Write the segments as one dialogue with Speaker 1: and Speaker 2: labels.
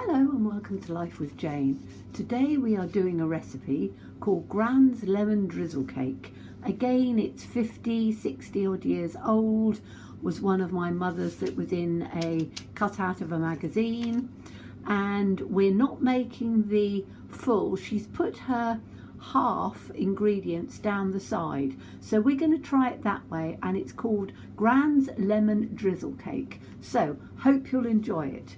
Speaker 1: Hello and welcome to Life with Jane. Today we are doing a recipe called Gran's lemon drizzle cake. Again, it's 60 odd years old, was one of my mother's that was in a cutout of a magazine, and we're not making the full. She's put her half ingredients down the side, so we're going to try it that way, and it's called Gran's lemon drizzle cake. So hope you'll enjoy it.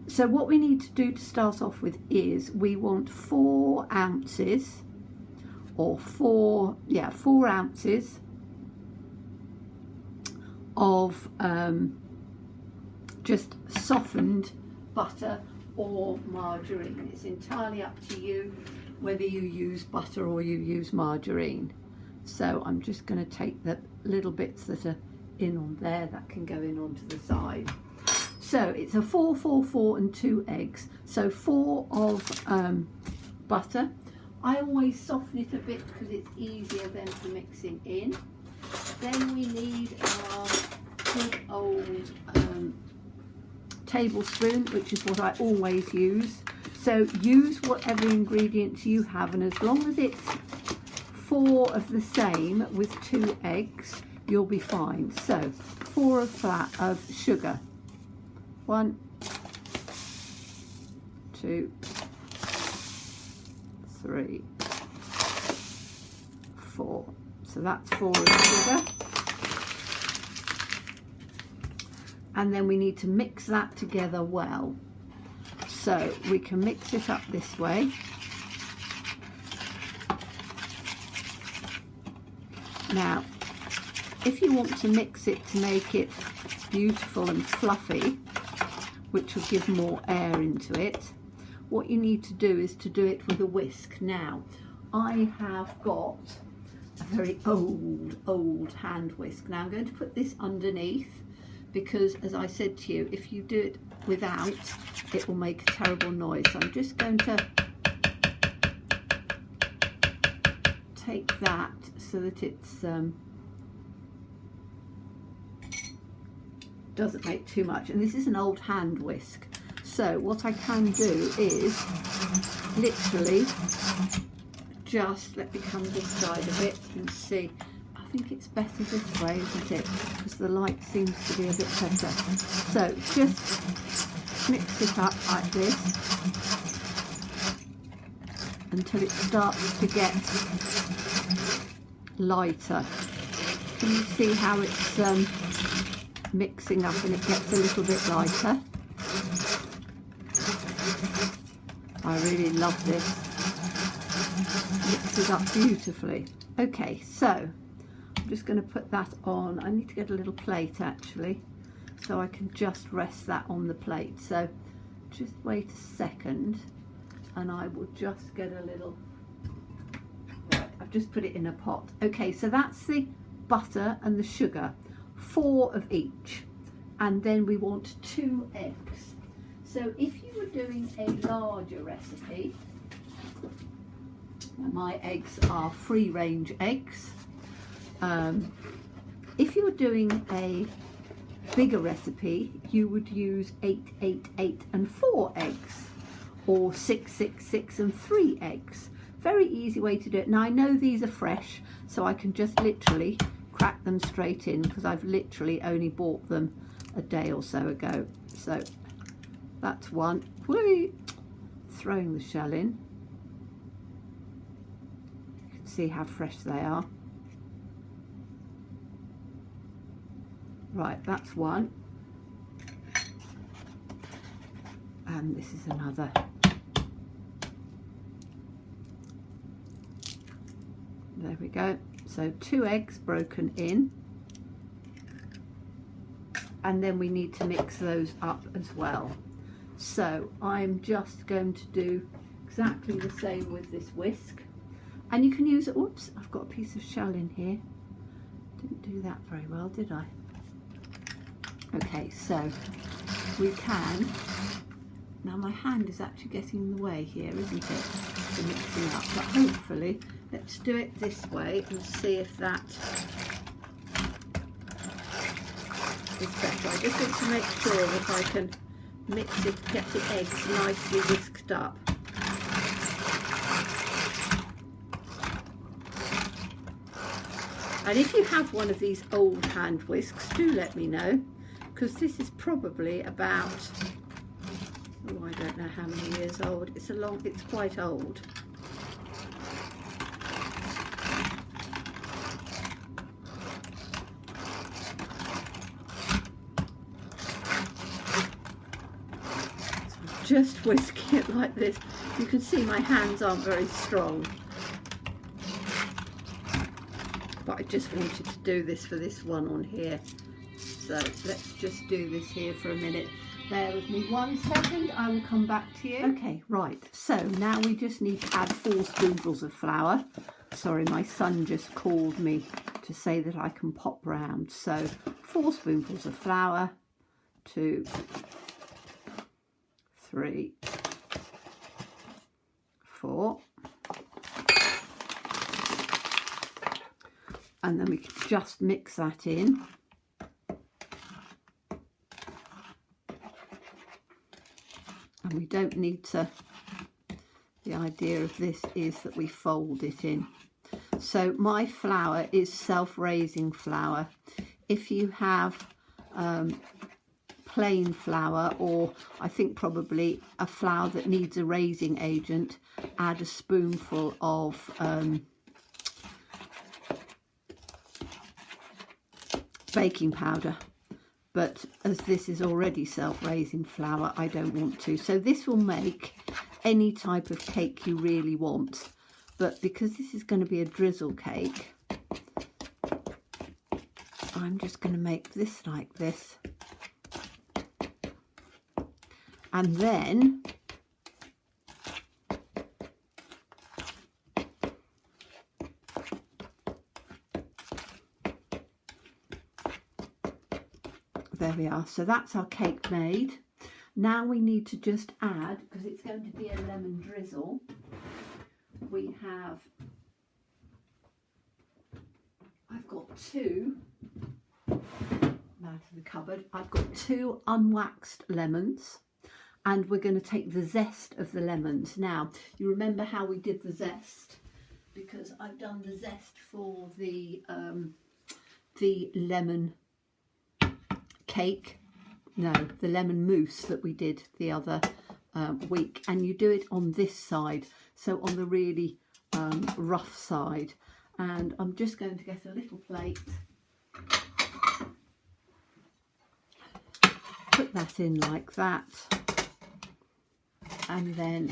Speaker 1: So what we need to do to start off with is we want 4 ounces or 4 ounces of just softened butter or margarine. It's entirely up to you whether you use butter or you use margarine. So I'm just going to take the little bits that are in on there, that can go in onto the side. So it's a 4, 4, 4 and 2 eggs. So 4 of butter. I always soften it a bit because it's easier then for mixing in. Then we need our good old tablespoon, which is what I always use. So use whatever ingredients you have, and as long as it's 4 of the same with 2 eggs, you'll be fine. So 4 of sugar. 1, 2, 3, 4. So that's 4 of sugar. And then we need to mix that together well. So we can mix it up this way. Now, if you want to mix it to make it beautiful and fluffy, which will give more air into it, what you need to do is to do it with a whisk. Now, I have got a very old hand whisk. Now I'm going to put this underneath because, as I said to you, if you do it without, it will make a terrible noise. So I'm just going to take that so that it's doesn't make too much, and this is an old hand whisk. So what I can do is literally just let me come this side a bit and see. I think it's better this way, isn't it? Because the light seems to be a bit better. So just mix it up like this until it starts to get lighter. Can you see how it's mixing up and it gets a little bit lighter? I really love this. Mixes up beautifully. Okay, so I'm just going to put that on. I need to get a little plate actually, so I can just rest that on the plate. So just wait a second and I will just get a little, right, I've just put it in a pot. Okay, so that's the butter and the sugar. 4 of each, and then we want 2 eggs. So if you were doing a larger recipe, my eggs are free range eggs. If you were doing a bigger recipe, you would use 8, 8, 8 and 4 eggs, or 6, 6, 6 and 3 eggs. Very easy way to do it. Now I know these are fresh, so I can just literally crack them straight in because I've literally only bought them a day or so ago. So that's one. Whee! Throwing the shell in. You can see how fresh they are. Right, that's one. And this is another. There we go. So 2 eggs broken in, and then we need to mix those up as well. So I'm just going to do exactly the same with this whisk, and you can use it. Oops, I've got a piece of shell in here. Didn't do that very well, did I? Okay, so we can, now my hand is actually getting in the way here, isn't it, for mixing up, but hopefully let's do it this way and see if that is better. I just want to make sure that I can mix it, get the eggs nicely whisked up. And if you have one of these old hand whisks, do let me know, because this is probably about, oh, I don't know how many years old. It's quite old. Just whisking it like this. You can see my hands aren't very strong, but I just wanted to do this for this one on here. So let's just do this here for a minute. Bear with me 1 second, I will come back to you. Okay, right, so now we just need to add 4 spoonfuls of flour. Sorry, my son just called me to say that I can pop round. So 4 spoonfuls of flour, 2, 3, 4, and then we can just mix that in. And we don't need to, the idea of this is that we fold it in. So my flour is self-raising flour. If you have plain flour, or I think probably a flour that needs a raising agent, add a spoonful of baking powder. But as this is already self-raising flour, I don't want to. So this will make any type of cake you really want. But because this is going to be a drizzle cake, I'm just going to make this like this. And then there we are. So that's our cake made. Now we need to just add, because it's going to be a lemon drizzle, we have, I've got 2, out of the cupboard, I've got 2 unwaxed lemons, and we're going to take the zest of the lemons. Now, you remember how we did the zest, because I've done the zest for the lemon cake, no, the lemon mousse that we did the other week, and you do it on this side, so on the really rough side. And I'm just going to get a little plate, put that in like that, and then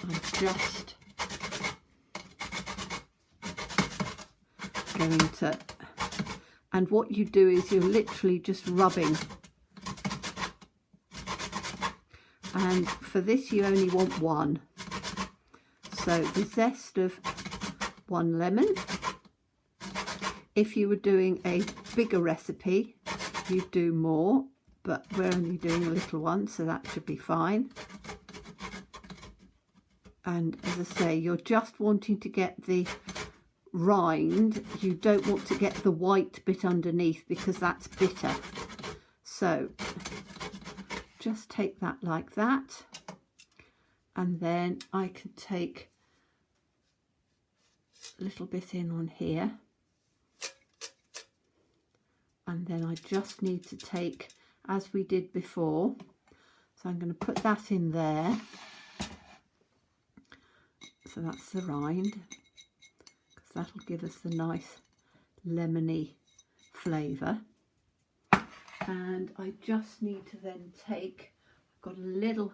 Speaker 1: I'm just going to, and what you do is you're literally just rubbing, and for this you only want 1. So the zest of 1 lemon. If you were doing a bigger recipe, you'd do more, but we're only doing a little one, so that should be fine. And as I say, you're just wanting to get the rind. You don't want to get the white bit underneath, because that's bitter. So just take that like that, and then I can take a little bit in on here, and then I just need to take, as we did before, so I'm going to put that in there. So that's the rind, because that'll give us the nice lemony flavour. And I just need to then take, I've got a little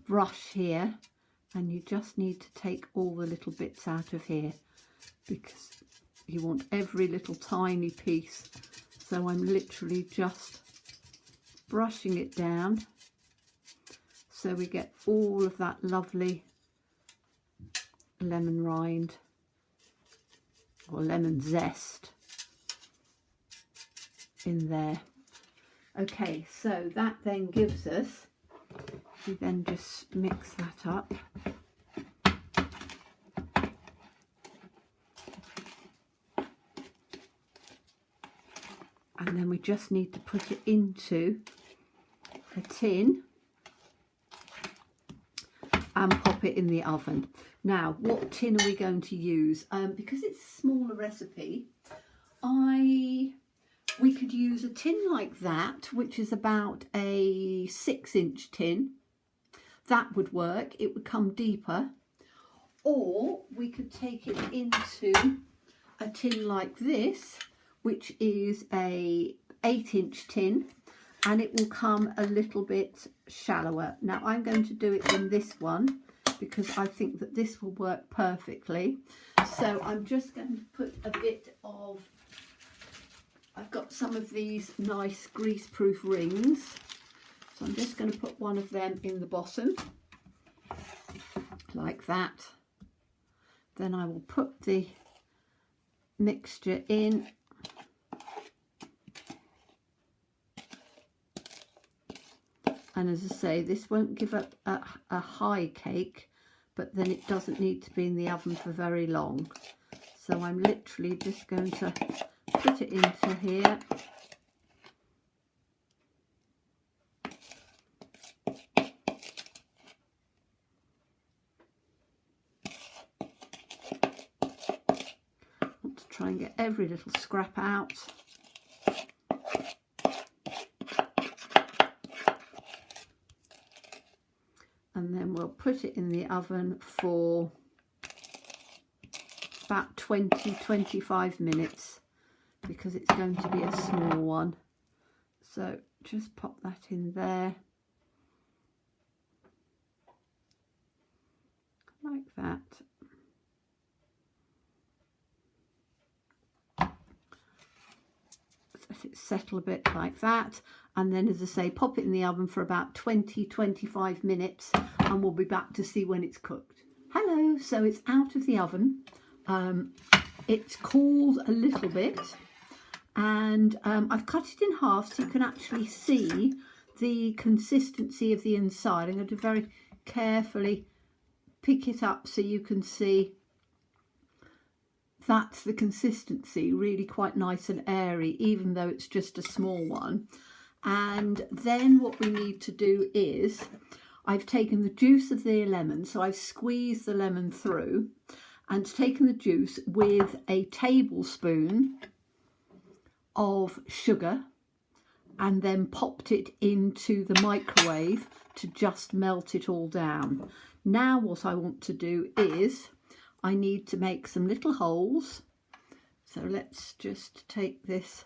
Speaker 1: brush here, and you just need to take all the little bits out of here, because you want every little tiny piece. So I'm literally just brushing it down so we get all of that lovely lemon rind or lemon zest in there. Okay, so that then gives us, we then just mix that up. And then we just need to put it into a tin and pop it in the oven. Now, what tin are we going to use? Because it's a smaller recipe, we could use a tin like that, which is about a 6-inch tin. That would work. It would come deeper. Or we could take it into a tin like this, which is a 8-inch tin, and it will come a little bit shallower. Now I'm going to do it in this one because I think that this will work perfectly. So I'm just going to put a bit of, I've got some of these nice grease-proof rings. So I'm just going to put one of them in the bottom, like that. Then I will put the mixture in. And as I say, this won't give up a high cake, but then it doesn't need to be in the oven for very long. So I'm literally just going to put it into here. I want to try and get every little scrap out. And then we'll put it in the oven for about 20-25 minutes because it's going to be a small one. So just pop that in there like that. Let it settle a bit like that. And then, as I say, pop it in the oven for about 20-25 minutes and we'll be back to see when it's cooked. Hello, so it's out of the oven. It's cooled a little bit and I've cut it in half so you can actually see the consistency of the inside. I'm going to very carefully pick it up so you can see that's the consistency, really quite nice and airy, even though it's just a small one. And then what we need to do is, I've taken the juice of the lemon, so I've squeezed the lemon through and taken the juice with a tablespoon of sugar and then popped it into the microwave to just melt it all down. Now what I want to do is, I need to make some little holes. So let's just take this.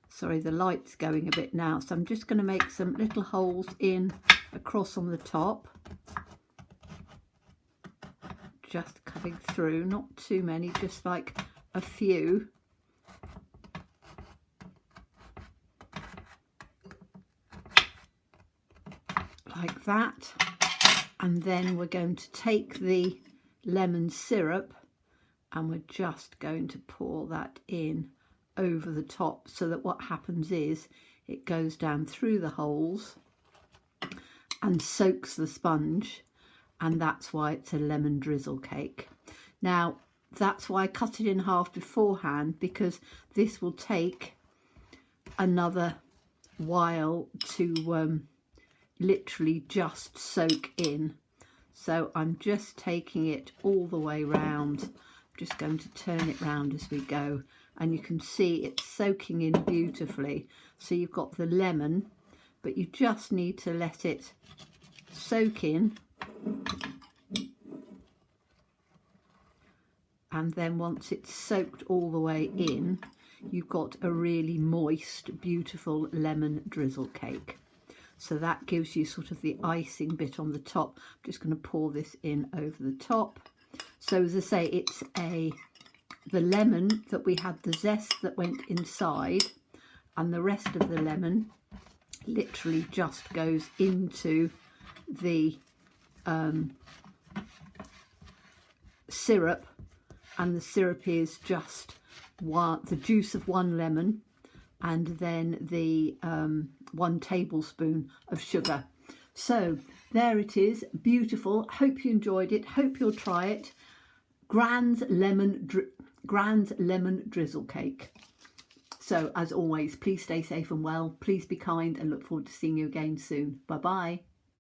Speaker 1: Sorry, the light's going a bit now, so I'm just going to make some little holes in across on the top, just cutting through, not too many, just like a few. Like that. And then we're going to take the lemon syrup and we're just going to pour that in over the top so that what happens is it goes down through the holes and soaks the sponge, and that's why it's a lemon drizzle cake. Now that's why I cut it in half beforehand, because this will take another while to literally just soak in. So I'm just taking it all the way round. I'm just going to turn it round as we go, and you can see it's soaking in beautifully. So you've got the lemon, but you just need to let it soak in. And then once it's soaked all the way in, you've got a really moist, beautiful lemon drizzle cake. So that gives you sort of the icing bit on the top. I'm just going to pour this in over the top. So as I say, it's the lemon that we had, the zest that went inside, and the rest of the lemon literally just goes into the syrup, and the syrup is just the juice of one lemon and then the 1 tablespoon of sugar. So there it is, beautiful. Hope you enjoyed it. Hope you'll try it. Gran's lemon drizzle cake. So as always, please stay safe and well, please be kind, and look forward to seeing you again soon. Bye bye.